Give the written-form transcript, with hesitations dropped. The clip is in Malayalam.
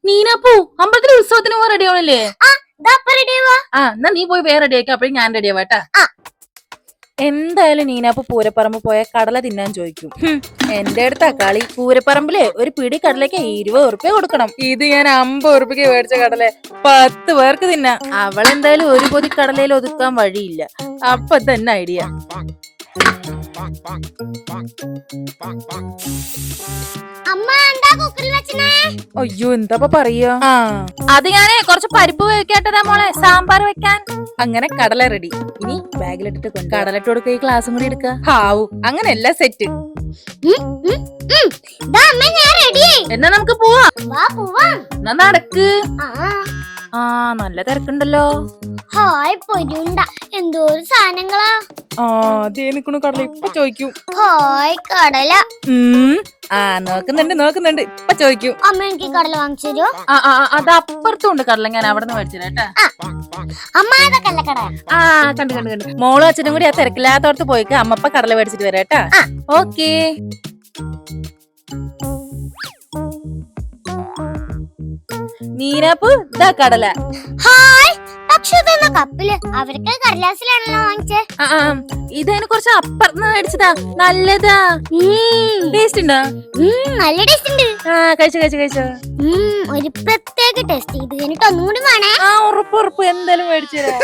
നീനപ്പൂ അമ്പലത്തിലെ ഉത്സവത്തിന് പോകാൻ റെഡി ആവണല്ലേ? എന്നാ നീ പോയി വേറെ റെഡി ആക്കി, അപ്പഴും ഞാൻ റെഡി ആവാട്ടാ. എന്തായാലും നീനാപ്പ് പൂരപ്പറമ്പ് പോയ കടല തിന്നാൻ ചോദിക്കും. എന്റെ അടുത്താ കളി. പൂരപ്പറമ്പില് ഒരു പിടി കടലയ്ക്ക് 20 ഉറുപ്പ്യ കൊടുക്കണം. ഇത് ഞാൻ 50 ഉറുപ്പ്യക്ക് മേടിച്ച കടല 10 പേർക്ക് തിന്നാം. അവളെന്തായാലും ഒരു പൊതി കടലയിൽ ഒതുക്കാൻ വഴിയില്ല. അപ്പൊ തന്നെ ഐഡിയ. അയ്യോ എന്താ പറയാ? അത് ഞാനേ കുറച്ച് പരിപ്പ് വെക്കട്ടെ മോളെ, സാമ്പാർ വെക്കാൻ. അങ്ങനെ കടല റെഡി. ഇനി ബാഗിലിട്ടിട്ട് കടലിട്ട് കൊടുക്ക, ഈ ക്ലാസ്സും കൂടി എടുക്ക. ഹാവു അങ്ങനെയല്ല സെറ്റ്. എന്നാ നമുക്ക് പോവാം. എന്നാ നടക്ക്. നല്ല തിരക്കുണ്ടല്ലോ. ഹായ് പൊരുണ്ട, എന്തോരു സാധനങ്ങളാ. കടല ഇപ്പൊ ചോദിക്കും. ഹായ് കടല. നോക്കുന്നുണ്ട് ഇപ്പൊ ചോദിക്കും. അമ്മ എനിക്ക് കടല വാങ്ങിച്ചു തരുമോ? അത് അപ്പുറത്തുണ്ട് കടല, ഞാൻ അവിടെ നിന്ന് മേടിച്ചിട്ടാ. അമ്മ അതൊക്കെ കട. കണ്ടു. മോളും അച്ഛനും കൂടി ആ തിരക്കില്ലാത്തോടത്ത് പോയിക്ക്. അമ്മപ്പ കടല മേടിച്ചിട്ട് വരാട്ടാ. ഓക്കേ. നീനാപ്പ് ഇതാ കടല. ഹായ് കപ്പില് അവർക്ക് കടലാസിലാണല്ലോ വാങ്ങിച്ചേ. ഇതതിന് കുറച്ച് അപ്പുറത്ത് മേടിച്ചതാ. നല്ലതാ. ടേസ്റ്റ് ഉണ്ടോ? നല്ല ടേസ്റ്റ് ഉണ്ട്. കഴിച്ചോ. ഒരു പ്രത്യേക ടേസ്റ്റ്. ഇത് കഴിഞ്ഞിട്ട് ഒന്നും കൂടി വേണേ. ഉറപ്പ് എന്തായാലും മേടിച്ചു തരാം.